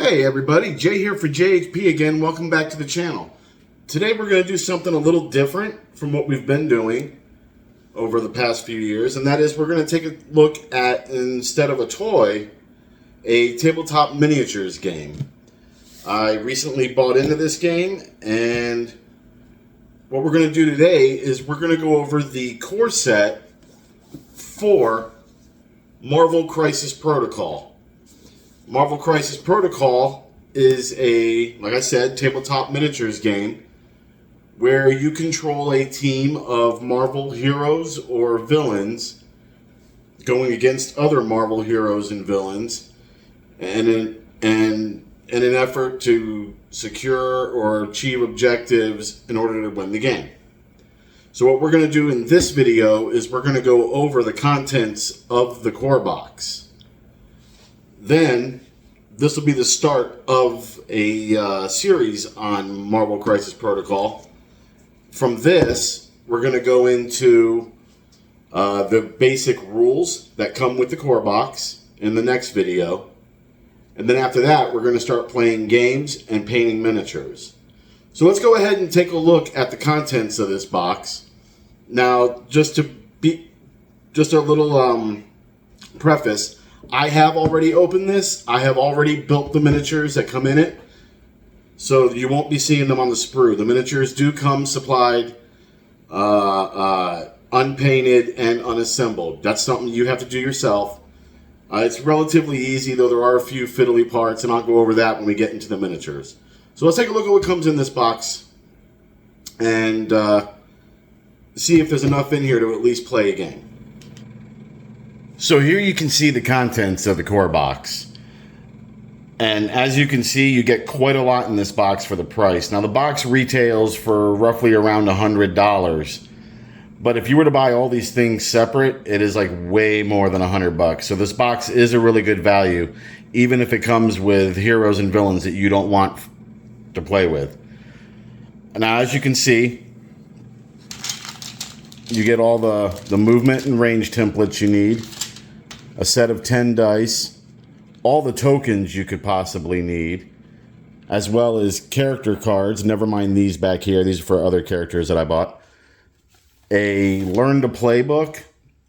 Hey everybody, Jay here for JHP again. Welcome back to the channel. Today we're going to do something a little different from what we've been doing over the past few years, and that is we're going to take a look at, instead of a toy, a tabletop miniatures game. I recently bought into this game, and what we're going to do today is we're going to go over the core set for Marvel Crisis Protocol. Marvel Crisis Protocol is a, like I said, tabletop miniatures game where you control a team of Marvel heroes or villains going against other Marvel heroes and villains in an effort to secure or achieve objectives in order to win the game. So what we're going to do in this video is we're going to go over the contents of the core box. Then, this will be the start of a series on Marvel Crisis Protocol. From this, we're going to go into the basic rules that come with the core box in the next video. And then after that, we're going to start playing games and painting miniatures. So let's go ahead and take a look at the contents of this box. Now, just a little preface. I have already opened this. I have already built the miniatures that come in it. So you won't be seeing them on the sprue. The miniatures do come supplied, unpainted and unassembled. That's something you have to do yourself. It's relatively easy, though there are a few fiddly parts, and I'll go over that when we get into the miniatures. So let's take a look at what comes in this box and see if there's enough in here to at least play a game. So here you can see the contents of the core box. And as you can see, you get quite a lot in this box for the price. Now the box retails for roughly around $100. But if you were to buy all these things separate, it is like way more than $100. So this box is a really good value, even if it comes with heroes and villains that you don't want to play with. Now as you can see, you get all the movement and range templates you need. A set of 10 dice, all the tokens you could possibly need, as well as character cards. Never mind these back here. These are for other characters that I bought. A Learn to Play book,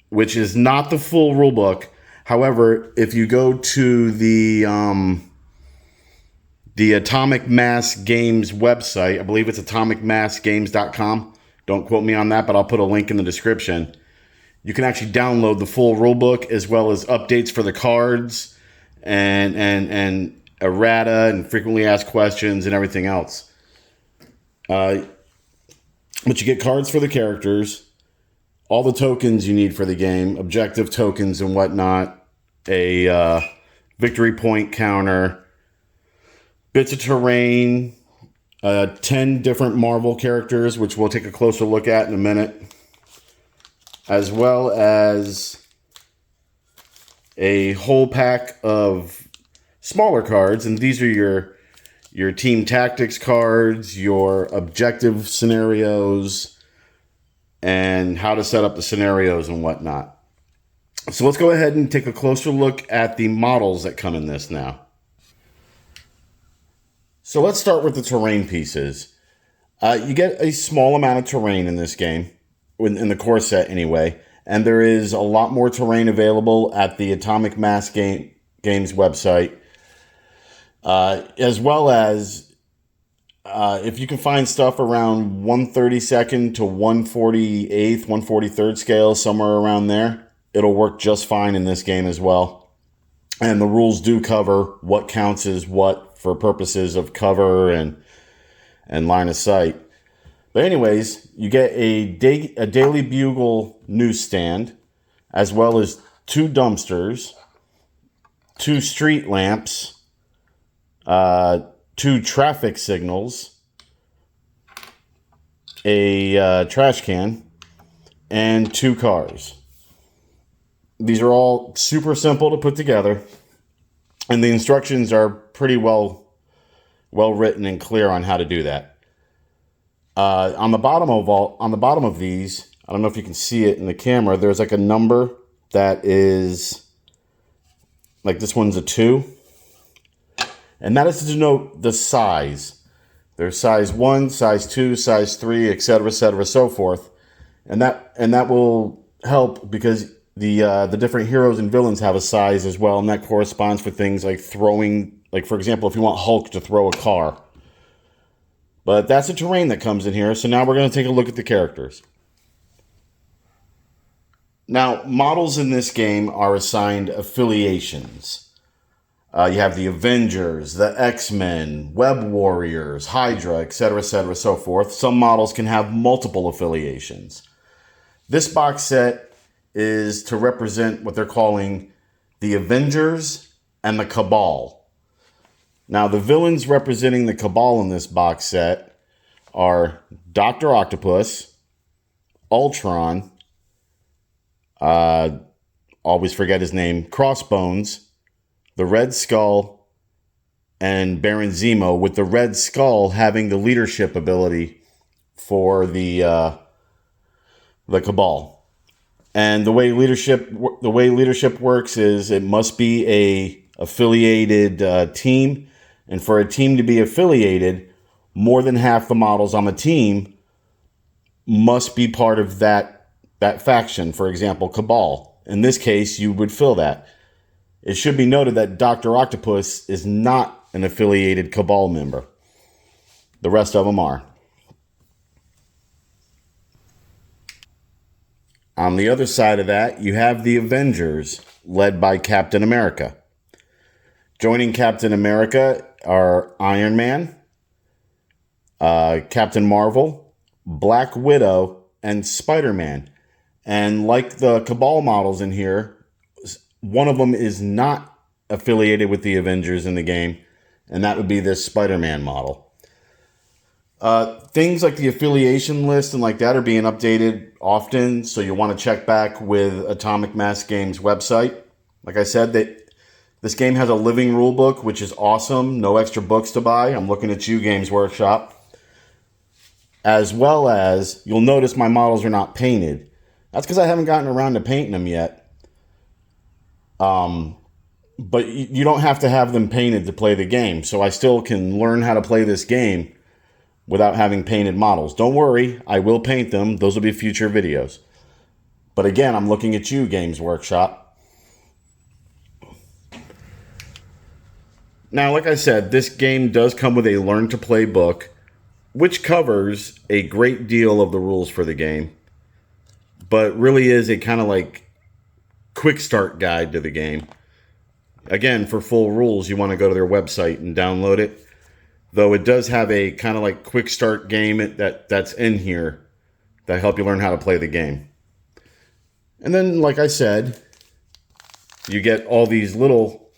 which is not the full rule book. However, if you go to the Atomic Mass Games website, I believe it's atomicmassgames.com. Don't quote me on that, but I'll put a link in the description. You can actually download the full rulebook as well as updates for the cards and errata and frequently asked questions and everything else. But you get cards for the characters, all the tokens you need for the game, objective tokens and whatnot, a victory point counter, bits of terrain, 10 different Marvel characters, which we'll take a closer look at in a minute, as well as a whole pack of smaller cards. And these are your team tactics cards, your objective scenarios, and how to set up the scenarios and whatnot. So let's go ahead and take a closer look at the models that come in this now. So let's start with the terrain pieces. You get a small amount of terrain in this game, in the core set anyway, and there is a lot more terrain available at the Atomic Mass Games website, as well as if you can find stuff around 1/32 to 1/48, 1/43 scale, somewhere around there, it'll work just fine in this game as well. And the rules do cover what counts as what for purposes of cover and line of sight. But anyways, you get a Daily Bugle newsstand, as well as 2 dumpsters, 2 street lamps, 2 traffic signals, a trash can, and 2 cars. These are all super simple to put together, and the instructions are pretty well written and clear on how to do that. On the bottom of these, I don't know if you can see it in the camera, there's like a number that is, like this one's a 2. And that is to denote the size. There's size 1, size 2, size 3, etc., so forth. And that will help because the different heroes and villains have a size as well, and that corresponds for things like throwing, like for example, if you want Hulk to throw a car. But that's the terrain that comes in here, so now we're going to take a look at the characters. Now, models in this game are assigned affiliations. You have the Avengers, the X-Men, Web Warriors, Hydra, etc., so forth. Some models can have multiple affiliations. This box set is to represent what they're calling the Avengers and the Cabal. Now, the villains representing the Cabal in this box set are Dr. Octopus, Ultron, always forget his name, Crossbones, the Red Skull, and Baron Zemo, with the Red Skull having the leadership ability for the Cabal. And the way leadership works is it must be a affiliated team, and for a team to be affiliated, more than half the models on the team must be part of that faction. For example, Cabal. In this case, you would fill that. It should be noted that Dr. Octopus is not an affiliated Cabal member. The rest of them are. On the other side of that, you have the Avengers, led by Captain America. Joining Captain America are Iron Man, Captain Marvel, Black Widow, and Spider-Man. And like the Cabal models in here, one of them is not affiliated with the Avengers in the game, and that would be this Spider-Man model. Things like the affiliation list and like that are being updated often, so you want to check back with Atomic Mass Games website. Like I said, this game has a living rule book, which is awesome. No extra books to buy. I'm looking at you, Games Workshop. As well as, you'll notice my models are not painted. That's because I haven't gotten around to painting them yet. But you don't have to have them painted to play the game. So I still can learn how to play this game without having painted models. Don't worry, I will paint them. Those will be future videos. But again, I'm looking at you, Games Workshop. Now, like I said, this game does come with a Learn to Play book, which covers a great deal of the rules for the game, but really is a kind of like quick start guide to the game. Again, for full rules, you want to go to their website and download it. Though it does have a kind of like quick start game that's in here that help you learn how to play the game. And then, like I said, you get all these little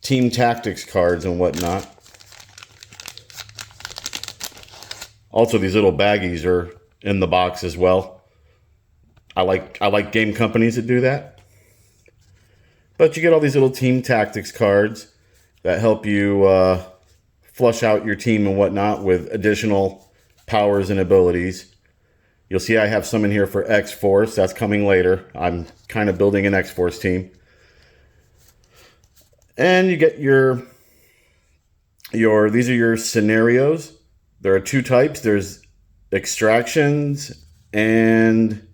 team tactics cards and whatnot. Also, these little baggies are in the box as well. I like game companies that do that. But you get all these little team tactics cards that help you flush out your team and whatnot with additional powers and abilities. You'll see I have some in here for X-Force. That's coming later. I'm kind of building an X-Force team. And you get these are your scenarios. There are two types. There's extractions and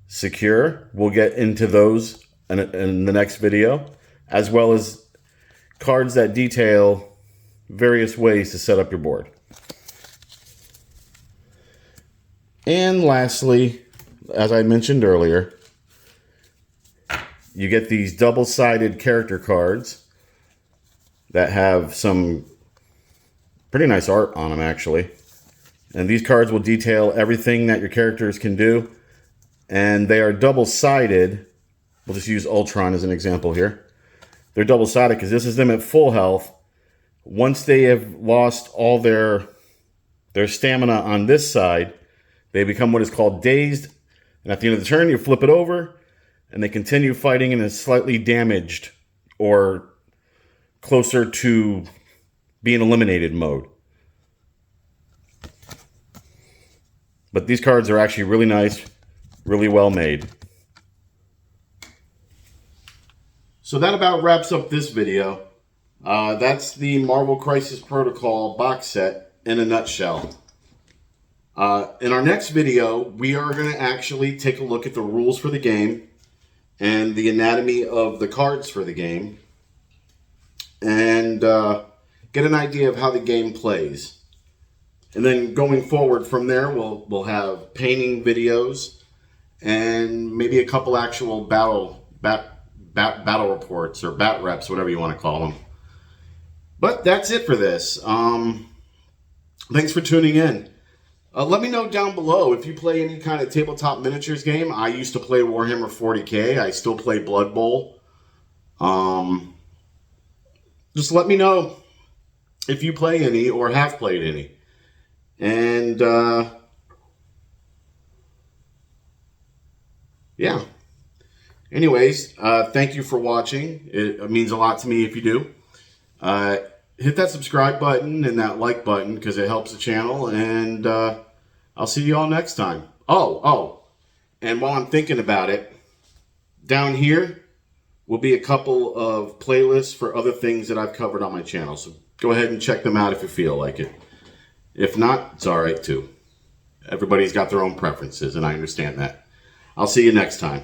secure. We'll get into those in the next video, as well as cards that detail various ways to set up your board. And lastly, as I mentioned earlier, you get these double-sided character cards that have some pretty nice art on them, actually. And these cards will detail everything that your characters can do. And they are double-sided. We'll just use Ultron as an example here. They're double-sided because this is them at full health. Once they have lost all their stamina on this side, they become what is called dazed. And at the end of the turn, you flip it over, and they continue fighting in a slightly damaged or closer to being eliminated mode. But these cards are actually really nice, really well made. So that about wraps up this video. That's the Marvel Crisis Protocol box set in a nutshell. In our next video, we are going to actually take a look at the rules for the game and the anatomy of the cards for the game, and get an idea of how the game plays. And then going forward from there, we'll have painting videos and maybe a couple actual battle reports or bat reps, whatever you want to call them. But that's it for this. Thanks for tuning in. Let me know down below if you play any kind of tabletop miniatures game. I used to play Warhammer 40K. I still play Blood Bowl. Just let me know if you play any or have played any. And, yeah. Anyways, thank you for watching. It means a lot to me if you do. Hit that subscribe button and that like button because it helps the channel. And I'll see you all next time. Oh, and while I'm thinking about it, down here will be a couple of playlists for other things that I've covered on my channel. So go ahead and check them out if you feel like it. If not, it's all right too. Everybody's got their own preferences, and I understand that. I'll see you next time.